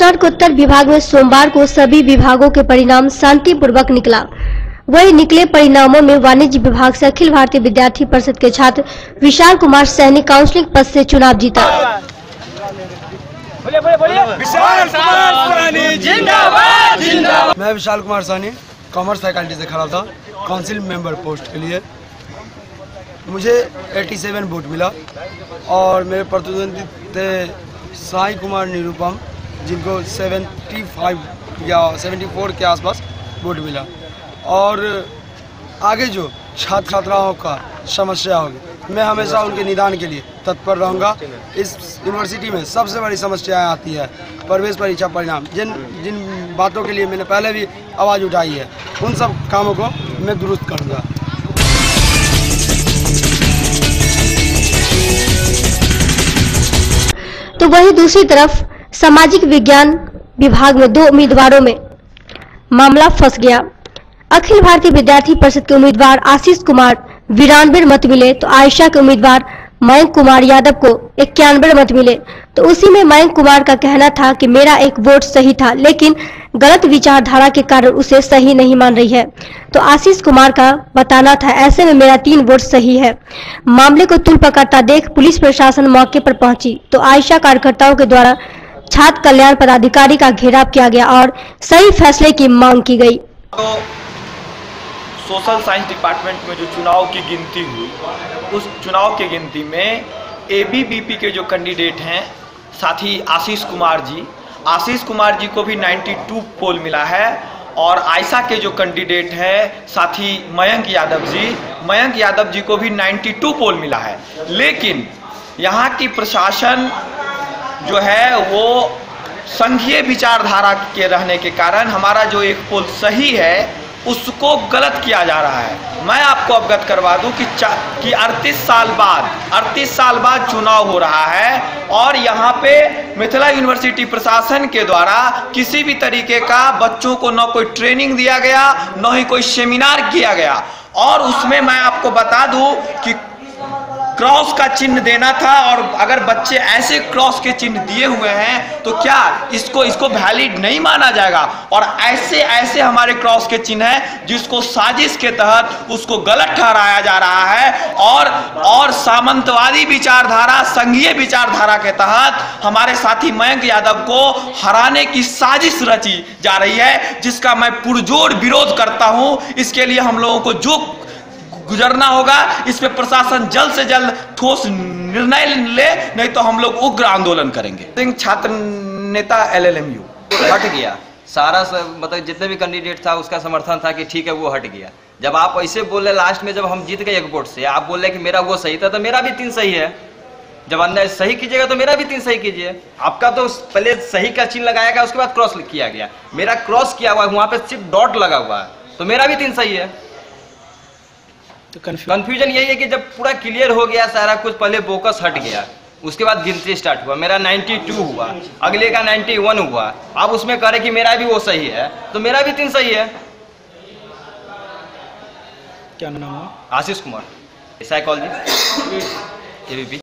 स्नातकोत्तर विभाग में सोमवार को सभी विभागों के परिणाम शांतिपूर्वक निकला। वही निकले परिणामों में वाणिज्य विभाग से अखिल भारतीय विद्यार्थी परिषद के छात्र विशाल कुमार सैनी काउंसलिंग पद से चुनाव जीता। मैं विशाल कुमार सैनी कॉमर्स फैकल्टी से खड़ा था काउंसिल मेंबर पोस्ट के लिए। मुझे 87 वोट मिला और मेरे प्रतिद्वंदी थे साई कुमार निरुपम, जिनको 75 या 74 के आसपास वोट मिला। और आगे जो छात्र छात्राओं का समस्या होगी, मैं हमेशा उनके निदान के लिए तत्पर रहूँगा। इस यूनिवर्सिटी में सबसे बड़ी समस्याएं आती है प्रवेश परीक्षा परिणाम, जिन बातों के लिए मैंने पहले भी आवाज़ उठाई है, उन सब कामों को मैं दुरुस्त करूँगा। तो वहीं दूसरी तरफ सामाजिक विज्ञान विभाग में 2 उम्मीदवारों में मामला फंस गया। अखिल भारतीय विद्यार्थी परिषद के उम्मीदवार आशीष कुमार 92 मत मिले, तो आयशा के उम्मीदवार मयंक कुमार यादव को 91 मत मिले। तो उसी में मयंक कुमार का कहना था कि मेरा एक वोट सही था, लेकिन गलत विचारधारा के कारण उसे सही नहीं मान रही है। तो आशीष कुमार का बताना था ऐसे में मेरा 3 वोट सही है। मामले को तूल पकड़ता देख पुलिस प्रशासन मौके पर पहुंची, तो आयशा कार्यकर्ताओं के द्वारा छात्र कल्याण पदाधिकारी का घेराव किया गया और सही फैसले की मांग की गई। तो सोशल साइंस डिपार्टमेंट में जो चुनाव की गिनती हुई, उस चुनाव की गिनती में एबीवीपी के जो कैंडिडेट हैं साथी आशीष कुमार जी को भी 92 पोल मिला है। और आयशा के जो कैंडिडेट है साथी मयंक यादव जी को भी 92 पोल मिला है। लेकिन यहाँ की प्रशासन जो है वो संघीय विचारधारा के रहने के कारण हमारा जो एक पोल सही है उसको गलत किया जा रहा है। मैं आपको अवगत करवा दूं कि 38 साल बाद चुनाव हो रहा है और यहाँ पे मिथिला यूनिवर्सिटी प्रशासन के द्वारा किसी भी तरीके का बच्चों को न कोई ट्रेनिंग दिया गया, न ही कोई सेमिनार किया गया। और उसमें मैं आपको बता दूं कि क्रॉस का चिन्ह देना था, और अगर बच्चे ऐसे क्रॉस के चिन्ह दिए हुए हैं तो क्या इसको वैलिड नहीं माना जाएगा। और ऐसे हमारे क्रॉस के चिन्ह हैं जिसको साजिश के तहत उसको गलत ठहराया जा रहा है। और सामंतवादी विचारधारा, संघीय विचारधारा के तहत हमारे साथी मयंक यादव को हराने की साजिश रची जा रही है, जिसका मैं पुरजोर विरोध करता हूं। इसके लिए हम लोगों को जो गुजरना होगा, इस पे प्रशासन जल्द से जल्द ठोस निर्णय ले, नहीं तो हम लोग उग्र आंदोलन करेंगे। छात्र नेता LLMU हट गया, सारा मतलब जितने भी कैंडिडेट था उसका समर्थन था कि ठीक है वो हट गया। जब आप ऐसे बोले लास्ट में, जब हम जीत गए 1 वोट से, आप बोले कि मेरा वो सही था, तो मेरा भी 3 सही है। जब अन्य सही कीजिएगा तो मेरा भी 3 सही कीजिए। आपका तो पहले सही का चिन्ह लगाया गया, उसके बाद क्रॉस किया गया। मेरा क्रॉस किया हुआ है, वहां पे सिर्फ डॉट लगा हुआ है, तो मेरा भी 3 सही है। तो कंफ्यूजन यही है कि जब पूरा क्लियर हो गया सारा कुछ, पहले बोकस हट गया, उसके बाद गिनती स्टार्ट हुआ, मेरा 92 हुआ, अगले का 91 हुआ। अब उसमें कह रहे कि मेरा भी वो सही है, तो मेरा भी 3 सही है। क्या नाम है? Ashish Kumar, psychology, ABP.